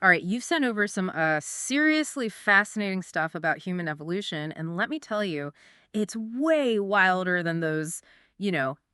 All right, you've sent over some seriously fascinating stuff about human evolution, and let me tell you, it's way wilder than those,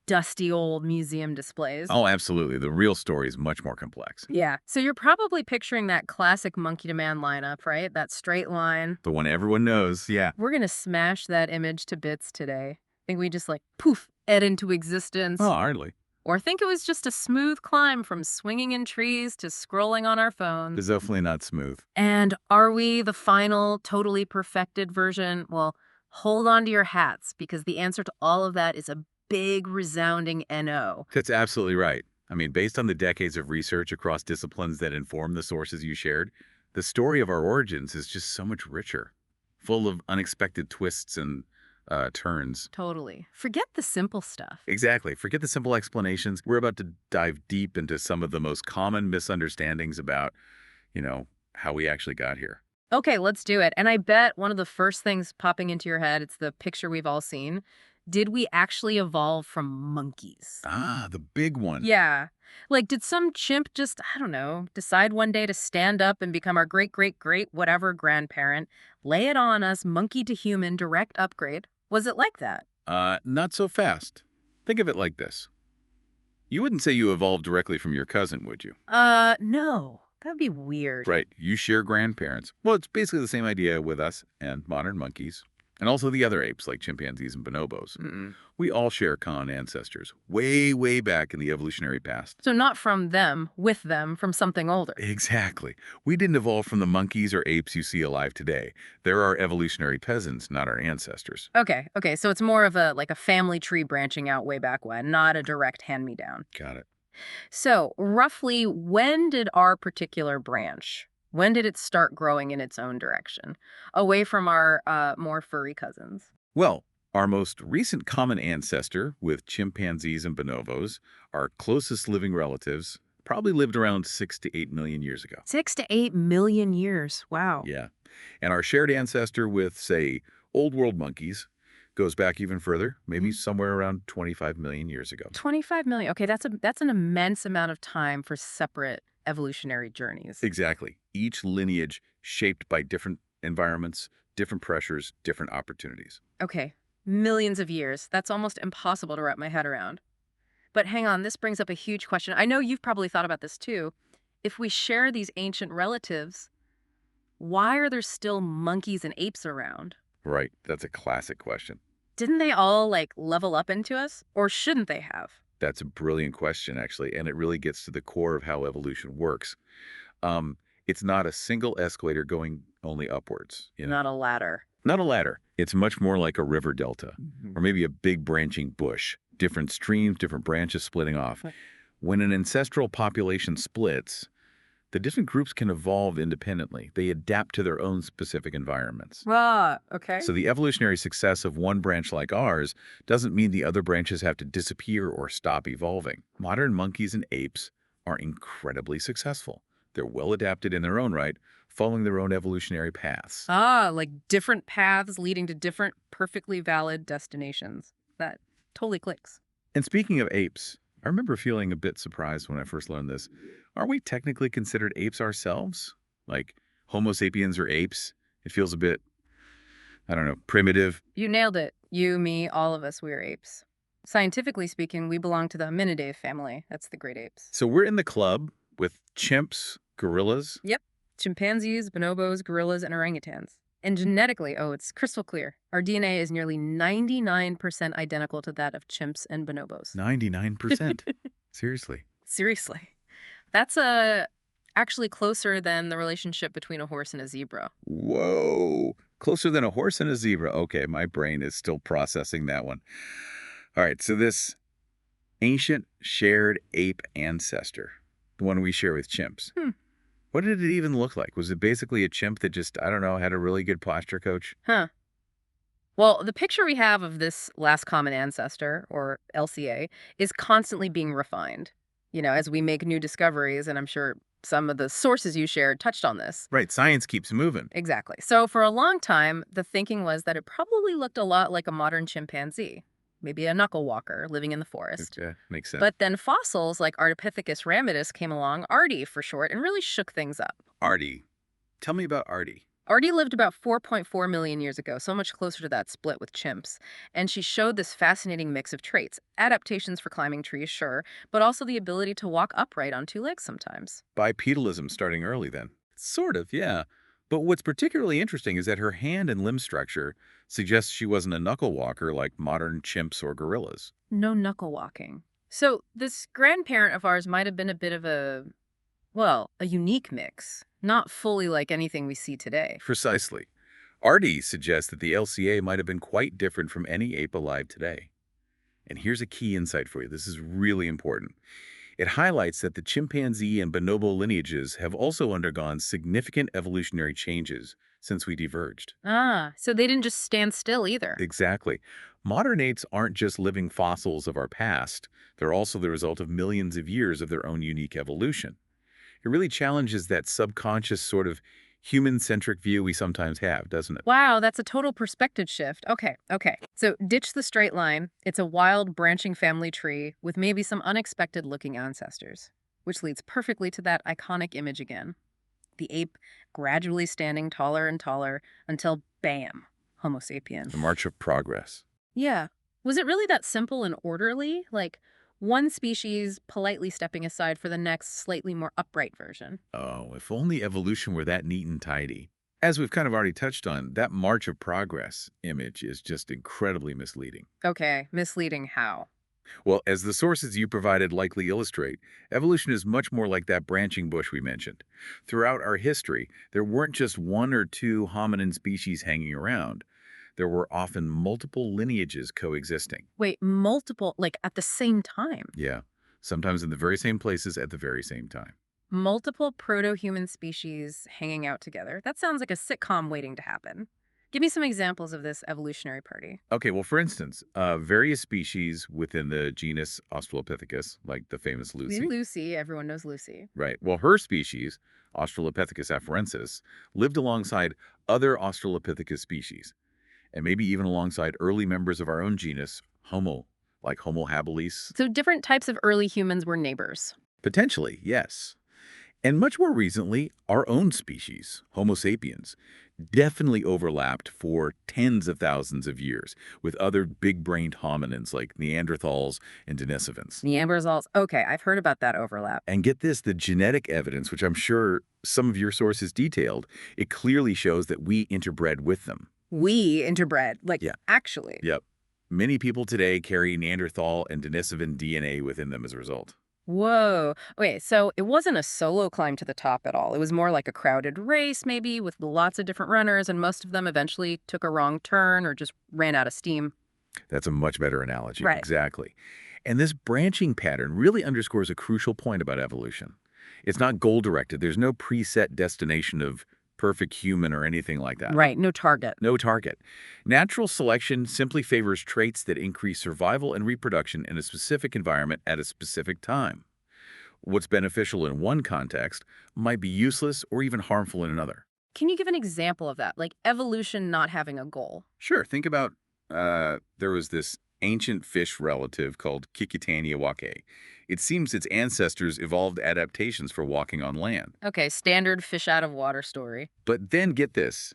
dusty old museum displays. Oh, absolutely. The real story is much more complex. Yeah. So you're probably picturing that classic monkey to man lineup, right? That straight line. The one everyone knows, yeah. We're going to smash that image to bits today. Think we just like poof, it into Oh, existence. hardly. Or think it was just a smooth climb from swinging in trees to scrolling on our It's phones. definitely not smooth. And are we the final, totally perfected version? Well, hold on to your hats because the answer to all of that is a big, resounding NO. That's absolutely right. I mean, based on the decades of research across disciplines that inform the sources you shared, the story of our origins is just so much richer, full of unexpected twists and turns. Totally. Forget the simple stuff. Exactly. Forget the simple explanations. We're about to dive deep into some of the most common misunderstandings about, how we actually got here. Okay, let's do it. And I bet one of the first things popping into your head, it's the picture we've all seen. Did we actually evolve from monkeys? Ah, the big one. Yeah. Like, did some chimp just, I don't know, decide one day to stand up and become our great, great, great, whatever grandparent, lay it on us, monkey to human, direct upgrade? Was it like that? Not so fast. Think of it like this. You wouldn't say you evolved directly from your cousin, would you? No. That'd be weird. Right. You share grandparents. Well, it's basically the same idea with us and modern monkeys, and also the other apes like chimpanzees and bonobos. Mm-mm. We all share common ancestors, way, way back in the evolutionary past. So not from them, with them, from something older. Exactly. We didn't evolve from the monkeys or apes you see alive today. They're our evolutionary peasants, not our ancestors. Okay. So it's more of a family tree branching out way back when, not a direct hand-me-down. Got it. So roughly, when did our particular branch, when did it start growing in its own direction, away from our more furry cousins? Well, our most recent common ancestor with chimpanzees and bonobos, our closest living relatives, probably lived around 6 to 8 million years ago. 6 to 8 million years. Wow. Yeah. And our shared ancestor with, say, old world monkeys goes back even further, maybe Mhm. somewhere around 25 million years ago. 25 million. Okay, that's an immense amount of time for separate evolutionary journeys. Exactly. Each lineage shaped by different environments, different pressures, different opportunities. Okay, millions of years. That's almost impossible to wrap my head around. But hang on, this brings up a huge question. I know you've probably thought about this too. If we share these ancient relatives, why are there still monkeys and apes around? Right. That's a classic question. Didn't they all like level up into us? Or shouldn't they have? That's a brilliant question, actually, and it really gets to the core of how evolution works. It's not a single escalator going only upwards. Not a ladder. Not a ladder. It's much more like a river delta, Mhm. or maybe a big branching bush. Different streams, different branches splitting off. Right. When an ancestral population splits, the different groups can evolve independently. They adapt to their own specific environments. Ah, okay. So the evolutionary success of one branch like ours doesn't mean the other branches have to disappear or stop evolving. Modern monkeys and apes are incredibly successful. They're well adapted in their own right, following their own evolutionary paths. Like different paths leading to different perfectly valid destinations. That totally clicks. And speaking of apes, I remember feeling a bit surprised when I first learned this. Are we technically considered apes ourselves? Like Homo sapiens or apes? It feels a bit, I don't know, primitive. You nailed it. You, me, all of us, we're apes. Scientifically speaking, we belong to the Hominidae family. That's the great apes. So we're in the club with chimps, gorillas. Yep. Chimpanzees, bonobos, gorillas, and orangutans. And genetically, it's crystal clear. Our DNA is nearly 99% identical to that of chimps and bonobos. 99%. Seriously. Seriously. That's actually closer than the relationship between a horse and a zebra. Whoa. Closer than a horse and a zebra. Okay, my brain is still processing that one. All right, so this ancient shared ape ancestor, the one we share with chimps. Hmm. What did it even look like? Was it basically a chimp that just, I don't know, had a really good posture coach? Huh. Well, the picture we have of this last common ancestor, or LCA, is constantly being refined. As we make new discoveries, and I'm sure some of the sources you shared touched on this. Right, science keeps moving. Exactly. So for a long time, the thinking was that it probably looked a lot like a modern chimpanzee. maybe a knuckle walker living in the forest. Okay, makes sense. But then fossils like Ardipithecus ramidus came along, Artie for short, and really shook things up. Artie. Tell me about Artie. Artie lived about 4.4 million years ago, so much closer to that split with chimps. And she showed this fascinating mix of traits adaptations for climbing trees, sure, but also the ability to walk upright on two legs sometimes. Bipedalism starting early then. Sort of, yeah. But what's particularly interesting is that her hand and limb structure suggests she wasn't a knuckle walker like modern chimps or gorillas. No knuckle walking. So, this grandparent of ours might have been a bit of well, a unique mix, not fully like anything we see today. Precisely. Artie suggests that the LCA might have been quite different from any ape alive today. And here's a key insight for you. This is really important. It highlights that the chimpanzee and bonobo lineages have also undergone significant evolutionary changes since we diverged. Ah, so they didn't just stand still either. Exactly. Modern apes aren't just living fossils of our past, they're also the result of millions of years of their own unique evolution. It really challenges that subconscious sort of human-centric view we sometimes have, doesn't it? Wow, that's a total perspective shift. Okay. So ditch the straight line. It's a wild, branching family tree with maybe some unexpected looking ancestors, which leads perfectly to that iconic image again. The ape gradually standing taller and taller until, bam, Homo sapien. The march of progress. Yeah. Was it really that simple and orderly? Like one species politely stepping aside for the next, slightly more upright version? Oh, if only evolution were that neat and tidy. As we've kind of already touched on, that march of progress image is just incredibly misleading. Okay, misleading how? Well, as the sources you provided likely illustrate, evolution is much more like that branching bush we mentioned. Throughout our history, there weren't just one or two hominin species hanging around. There were often multiple lineages coexisting. Wait, multiple, like at the same time? Yeah, sometimes in the very same places at the very same time. Multiple proto-human species hanging out together. That sounds like a sitcom waiting to happen. Give me some examples of this evolutionary party. Okay, well, for instance, various species within the genus Australopithecus, like the famous Lucy, Lucy, everyone knows Lucy. right? Well, her species, Australopithecus afarensis, lived alongside other Australopithecus species, and maybe even alongside early members of our own genus, Homo, like Homo habilis. So different types of early humans were neighbors. Potentially, yes. And much more recently, our own species, Homo sapiens, definitely overlapped for tens of thousands of years with other big-brained hominins like Neanderthals and Denisovans. Neanderthals. Okay, I've heard about that overlap. And get this, the genetic evidence, which I'm sure some of your sources detailed, it clearly shows that we interbred with them. We interbred, like Yeah. actually. Yep. Many people today carry Neanderthal and Denisovan DNA within them as a result. Whoa. Okay, so it wasn't a solo climb to the top at all. It was more like a crowded race, maybe, with lots of different runners, and most of them eventually took a wrong turn or just ran out of steam. That's a much better analogy. Right. Exactly. And this branching pattern really underscores a crucial point about evolution. It's not goal-directed. There's no preset destination of perfect human or anything like that. Right, no target. No target. Natural selection simply favors traits that increase survival and reproduction in a specific environment at a specific time. What's beneficial in one context might be useless or even harmful in another. Can you give an example of that? Like evolution not having a goal? Sure, think about there was this ancient fish relative called Kikitania wake. It seems its ancestors evolved adaptations for walking on land. Okay, standard fish out of water story. But then get this,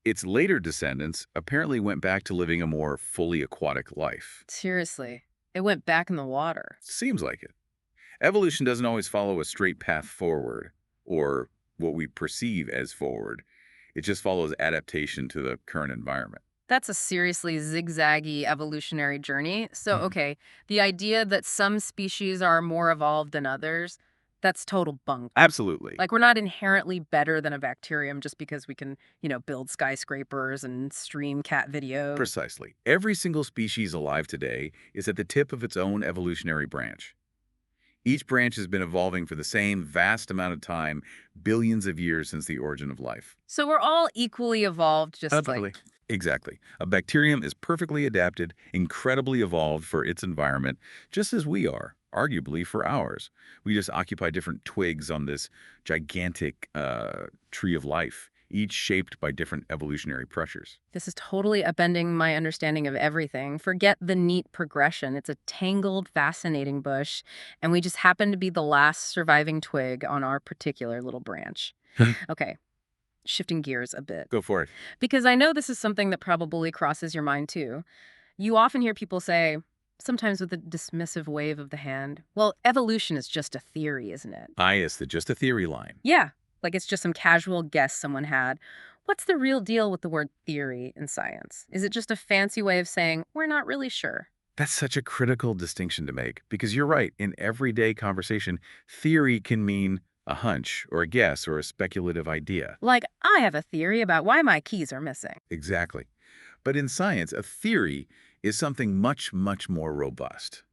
its later descendants apparently went back to living a more fully aquatic life. Seriously, it went back in the water. Seems like it. Evolution doesn't always follow a straight path forward, or what we perceive as forward. It just follows adaptation to the current environment. That's a seriously zigzaggy evolutionary journey. So, Mhm. okay, the idea that some species are more evolved than others, that's total bunk. Absolutely. Like, we're not inherently better than a bacterium just because we can, build skyscrapers and stream cat videos. Precisely. Every single species alive today is at the tip of its own evolutionary branch. Each branch has been evolving for the same vast amount of time, billions of years since the origin of life. So we're all equally evolved, just like, Exactly. A bacterium is perfectly adapted, incredibly evolved for its environment, just as we are, arguably for ours. We just occupy different twigs on this gigantic tree of life. each shaped by different evolutionary pressures. This is totally upending my understanding of everything. Forget the neat progression. It's a tangled, fascinating bush, and we just happen to be the last surviving twig on our particular little branch. Okay, shifting gears a bit. Go for it. Because I know this is something that probably crosses your mind too. You often hear people say, sometimes with a dismissive wave of the hand, well, evolution is just a theory, isn't it? Bias, the just a theory line. Yeah, like it's just some casual guess someone had. What's the real deal with the word theory in science? Is it just a fancy way of saying, we're not really sure? That's such a critical distinction to make because you're right. In everyday conversation, theory can mean a hunch or a guess or a speculative idea. Like, I have a theory about why my keys are missing. Exactly. But in science, a theory is something much, much more robust.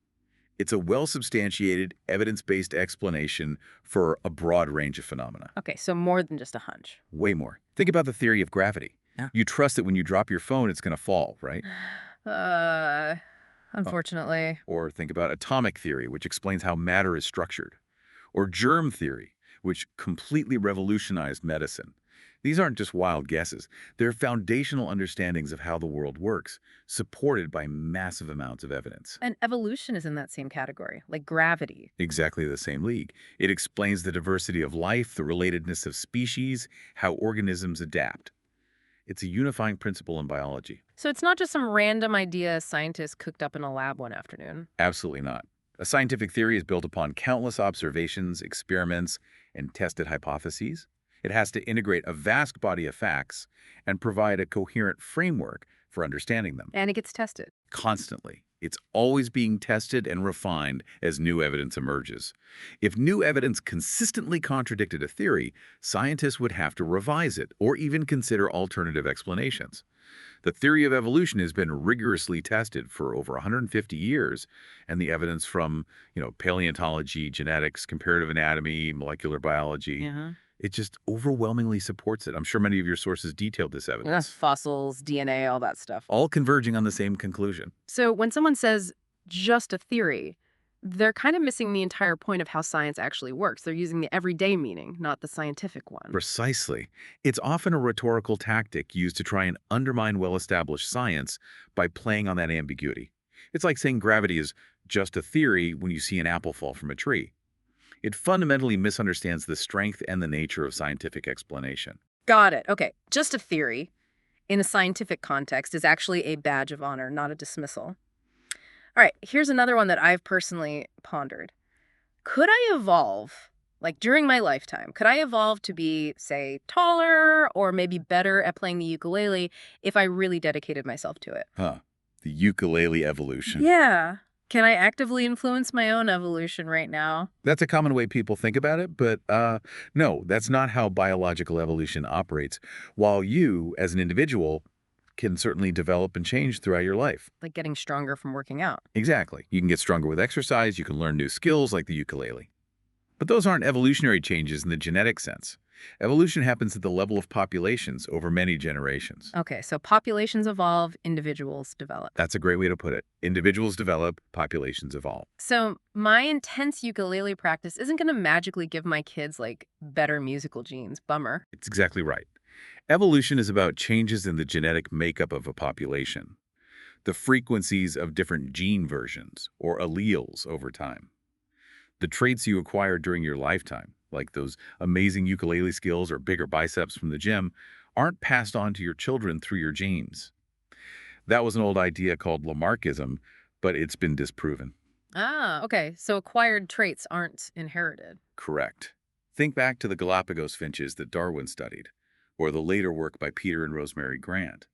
It's a well-substantiated, evidence-based explanation for a broad range of phenomena. Okay, so more than just a hunch. Way more. Think about the theory of gravity. Yeah. You trust that when you drop your phone, it's going to fall, right? Uh, Unfortunately. Or think about atomic theory, which explains how matter is structured. Or germ theory, which completely revolutionized medicine. These aren't just wild guesses. They're foundational understandings of how the world works, supported by massive amounts of evidence. And evolution is in that same category, like gravity. Exactly the same league. It explains the diversity of life, the relatedness of species, how organisms adapt. It's a unifying principle in biology. So it's not just some random idea a scientist cooked up in a lab one afternoon. Absolutely not. A scientific theory is built upon countless observations, experiments, and tested hypotheses. It has to integrate a vast body of facts and provide a coherent framework for understanding them. And it gets tested. Constantly. It's always being tested and refined as new evidence emerges. If new evidence consistently contradicted a theory, scientists would have to revise it or even consider alternative explanations. The theory of evolution has been rigorously tested for over 150 years, and the evidence from, paleontology, genetics, comparative anatomy, molecular biology, it just overwhelmingly supports it. I'm sure many of your sources detailed this evidence. Fossils, DNA, all that stuff. All converging on the same conclusion. So when someone says just a theory, they're kind of missing the entire point of how science actually works. They're using the everyday meaning, not the scientific one. Precisely. It's often a rhetorical tactic used to try and undermine well-established science by playing on that ambiguity. It's like saying gravity is just a theory when you see an apple fall from a tree. It fundamentally misunderstands the strength and the nature of scientific explanation. Got it. Okay. Just a theory in a scientific context is actually a badge of honor, not a dismissal. All right. Here's another one that I've personally pondered. Could I evolve, like during my lifetime, could I evolve to be, say, taller or maybe better at playing the ukulele if I really dedicated myself to it? Huh. The ukulele evolution. Yeah. Can I actively influence my own evolution right now? That's a common way people think about it, but no, that's not how biological evolution operates. While you, as an individual, can certainly develop and change throughout your life. Like getting stronger from working out. Exactly. You can get stronger with exercise, you can learn new skills like the ukulele. But those aren't evolutionary changes in the genetic sense. Evolution happens at the level of populations over many generations. Okay, so populations evolve, individuals develop. That's a great way to put it. Individuals develop, populations evolve. So my intense ukulele practice isn't going to magically give my kids, like, better musical genes. Bummer. It's exactly right. Evolution is about changes in the genetic makeup of a population, the frequencies of different gene versions or alleles over time. The traits you acquire during your lifetime, like those amazing ukulele skills or bigger biceps from the gym, aren't passed on to your children through your genes. That was an old idea called Lamarckism, but it's been disproven. Ah, okay. So acquired traits aren't inherited. Correct. Think back to the Galapagos finches that Darwin studied, or the later work by Peter and Rosemary Grant.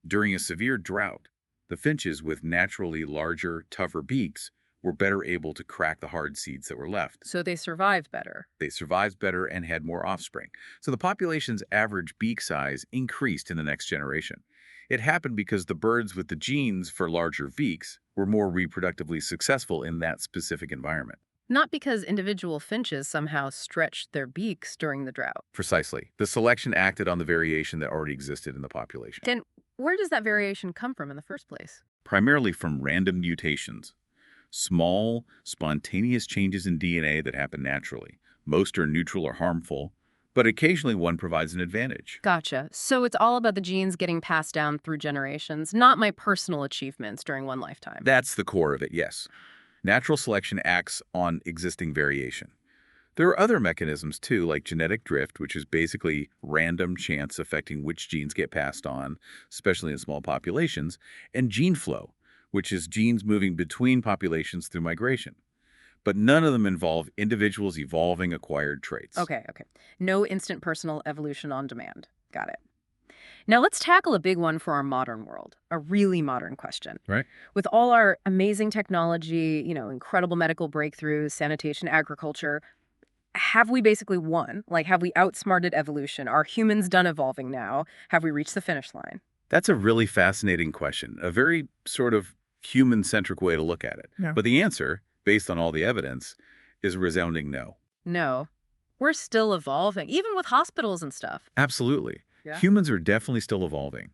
During a severe drought, the finches with naturally larger, tougher beaks were better able to crack the hard seeds that were left. So they survive better. They survived better and had more offspring. So the population's average beak size increased in the next generation. It happened because the birds with the genes for larger beaks were more reproductively successful in that specific environment. Not because individual finches somehow stretched their beaks during the drought. Precisely. The selection acted on the variation that already existed in the population. Then where does that variation come from in the first place? Primarily from random mutations. Small, spontaneous changes in DNA that happen naturally. Most are neutral or harmful, but occasionally one provides an advantage. Gotcha. So it's all about the genes getting passed down through generations, not my personal achievements during one lifetime. That's the core of it, yes. Natural selection acts on existing variation. There are other mechanisms too, like genetic drift, which is basically random chance affecting which genes get passed on, especially in small populations, and gene flow, which is genes moving between populations through migration. But none of them involve individuals evolving acquired traits. Okay, okay. No instant personal evolution on demand. Got it. Now let's tackle a big one for our modern world, a really modern question. Right? With all our amazing technology, incredible medical breakthroughs, sanitation, agriculture, have we basically won? Like, have we outsmarted evolution? Are humans done evolving now? Have we reached the finish line? That's a really fascinating question, a very sort of human-centric way to look at it. Yeah. But the answer, based on all the evidence, is a resounding no. No. We're still evolving, even with hospitals and stuff. Absolutely. Yeah. Humans are definitely still evolving.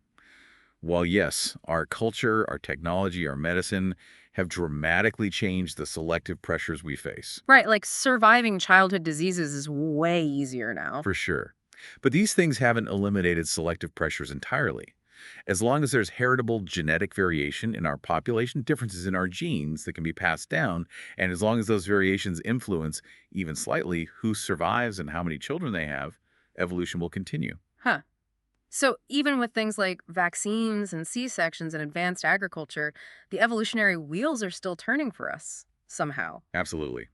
While yes, our culture, our technology, our medicine have dramatically changed the selective pressures we face, Right, like surviving childhood diseases is way easier now. for sure. But these things haven't eliminated selective pressures entirely. As long as there's heritable genetic variation in our population, differences in our genes that can be passed down, and as long as those variations influence, even slightly, who survives and how many children they have, evolution will continue. Huh. So even with things like vaccines and C-sections and advanced agriculture, the evolutionary wheels are still turning for us somehow. Absolutely.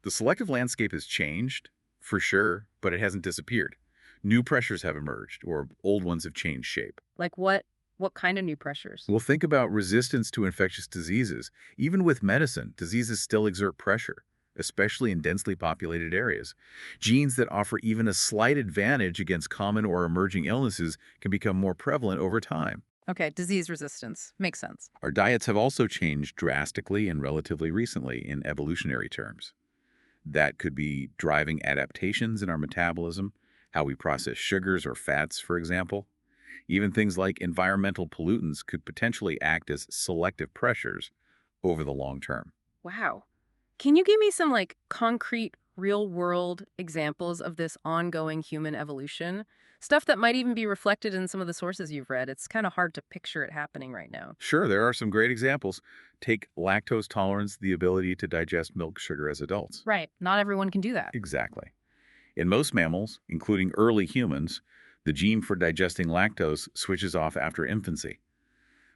The selective landscape has changed, for sure, but it hasn't disappeared. New pressures have emerged, or old ones have changed shape. Like what kind of new pressures? Well, think about resistance to infectious diseases. Even with medicine, diseases still exert pressure, especially in densely populated areas. Genes that offer even a slight advantage against common or emerging illnesses can become more prevalent over time. Okay, disease resistance. Makes sense. Our diets have also changed drastically and relatively recently in evolutionary terms. That could be driving adaptations in our metabolism, how we process sugars or fats, for example. Even things like environmental pollutants could potentially act as selective pressures over the long term. Wow. Can you give me some concrete real world examples of this ongoing human evolution? Stuff that might even be reflected in some of the sources you've read. It's kind of hard to picture it happening right now. Sure, there are some great examples. Take lactose tolerance, the ability to digest milk sugar as adults. Right. Not everyone can do that. Exactly. In most mammals, including early humans, the gene for digesting lactose switches off after infancy.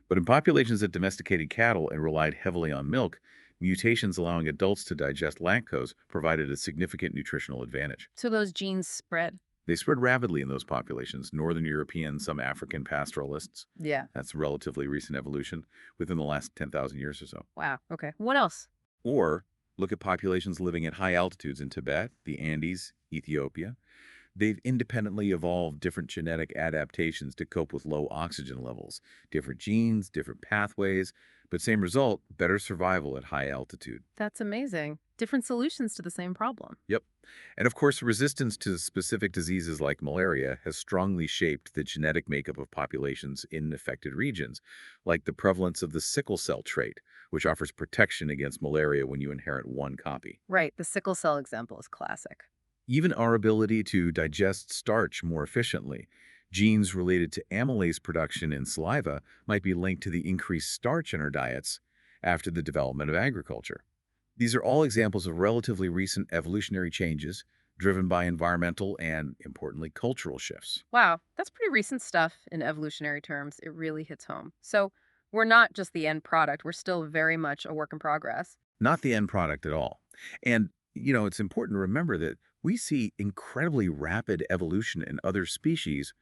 But in populations that domesticated cattle and relied heavily on milk, mutations allowing adults to digest lactose provided a significant nutritional advantage. So those genes spread. They spread rapidly in those populations, Northern European, some African pastoralists. Yeah. That's relatively recent evolution within the last 10,000 years or so. Wow. Okay. What else? Or look at populations living at high altitudes in Tibet, the Andes, Ethiopia. They've independently evolved different genetic adaptations to cope with low oxygen levels, different genes, different pathways, but same result, better survival at high altitude. That's amazing. Different solutions to the same problem. Yep. And of course, resistance to specific diseases like malaria has strongly shaped the genetic makeup of populations in affected regions, like the prevalence of the sickle cell trait, which offers protection against malaria when you inherit one copy. Right. The sickle cell example is classic. Even our ability to digest starch more efficiently. Genes related to amylase production in saliva might be linked to the increased starch in our diets after the development of agriculture. These are all examples of relatively recent evolutionary changes driven by environmental and, importantly, cultural shifts. Wow. That's pretty recent stuff in evolutionary terms. It really hits home. So we're not just the end product. We're still very much a work in progress. Not the end product at all. And, it's important to remember that we see incredibly rapid evolution in other species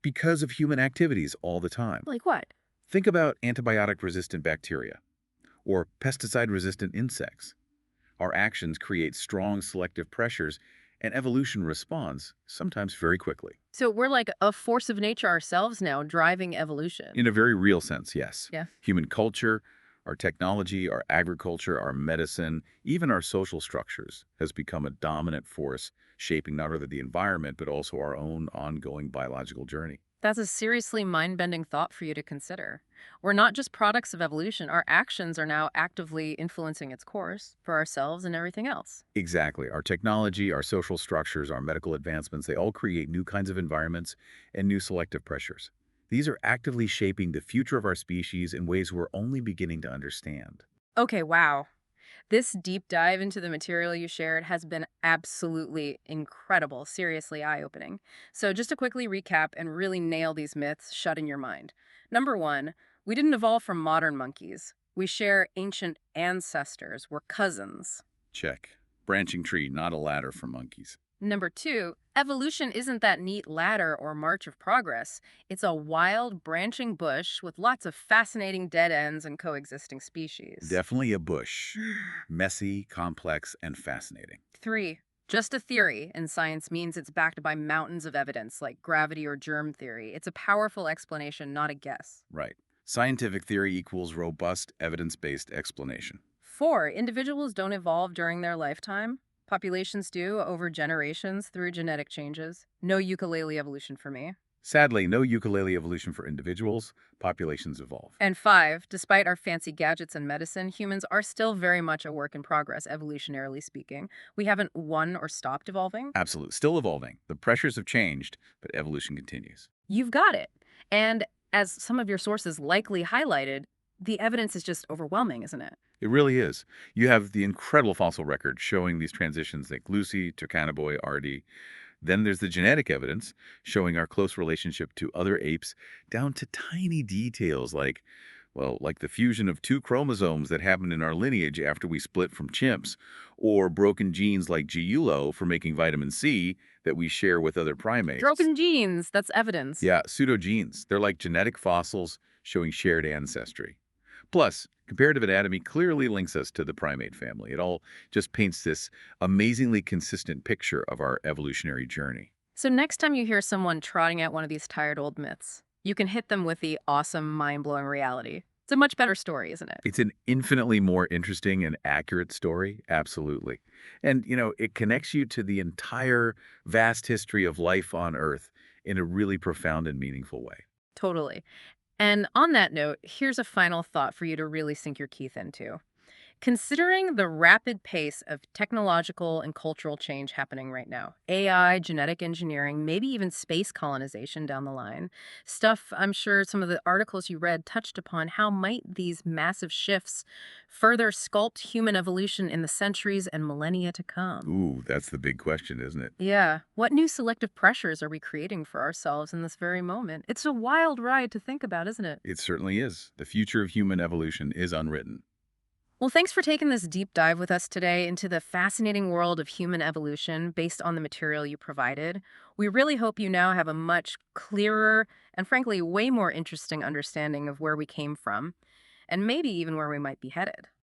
because of human activities all the time. Like what? Think about antibiotic-resistant bacteria or pesticide-resistant insects. Our actions create strong selective pressures, and evolution responds, sometimes very quickly. So we're like a force of nature ourselves now, driving evolution. In a very real sense, yes. Yeah. Human culture, our technology, our agriculture, our medicine, even our social structures has become a dominant force, shaping not only the environment, but also our own ongoing biological journey. That's a seriously mind-bending thought for you to consider. We're not just products of evolution, our actions are now actively influencing its course for ourselves and everything else. Exactly. Our technology, our social structures, our medical advancements, they all create new kinds of environments and new selective pressures. These are actively shaping the future of our species in ways we're only beginning to understand. Okay, wow. This deep dive into the material you shared has been absolutely incredible, seriously eye-opening. So just to quickly recap and really nail these myths shut in your mind. Number one, we didn't evolve from modern monkeys. We share ancient ancestors. We're cousins. Check. Branching tree, not a ladder for monkeys. Number two, evolution isn't that neat ladder or march of progress. It's a wild, branching bush with lots of fascinating dead ends and coexisting species. Definitely a bush. Messy, complex, and fascinating. Three, just a theory, and science means it's backed by mountains of evidence like gravity or germ theory. It's a powerful explanation, not a guess. Right. Scientific theory equals robust, evidence-based explanation. Four, individuals don't evolve during their lifetime. Populations do over generations through genetic changes. No ukulele evolution for me. Sadly, no ukulele evolution for individuals. Populations evolve. And five, despite our fancy gadgets and medicine, humans are still very much a work in progress, evolutionarily speaking. We haven't won or stopped evolving. Absolute. Still evolving. The pressures have changed, but evolution continues. You've got it. And as some of your sources likely highlighted, the evidence is just overwhelming, isn't it? It really is. You have the incredible fossil record showing these transitions like Lucy, Turcanaboy, Ardi. Then there's the genetic evidence showing our close relationship to other apes down to tiny details like, well, like the fusion of two chromosomes that happened in our lineage after we split from chimps, or broken genes like GULO for making vitamin C that we share with other primates. Broken genes, that's evidence. Yeah, pseudogenes. They're like genetic fossils showing shared ancestry. Plus, comparative anatomy clearly links us to the primate family. It all just paints this amazingly consistent picture of our evolutionary journey. So next time you hear someone trotting out one of these tired old myths, you can hit them with the awesome, mind-blowing reality. It's a much better story, isn't it? It's an infinitely more interesting and accurate story, absolutely. And, it connects you to the entire vast history of life on Earth in a really profound and meaningful way. Totally. And on that note, here's a final thought for you to really sink your teeth into. Considering the rapid pace of technological and cultural change happening right now, AI, genetic engineering, maybe even space colonization down the line, stuff I'm sure some of the articles you read touched upon, how might these massive shifts further sculpt human evolution in the centuries and millennia to come? Ooh, that's the big question, isn't it? Yeah, what new selective pressures are we creating for ourselves in this very moment? It's a wild ride to think about, isn't it? It certainly is. The future of human evolution is unwritten. Well, thanks for taking this deep dive with us today into the fascinating world of human evolution based on the material you provided. We really hope you now have a much clearer and, frankly, way more interesting understanding of where we came from and maybe even where we might be headed.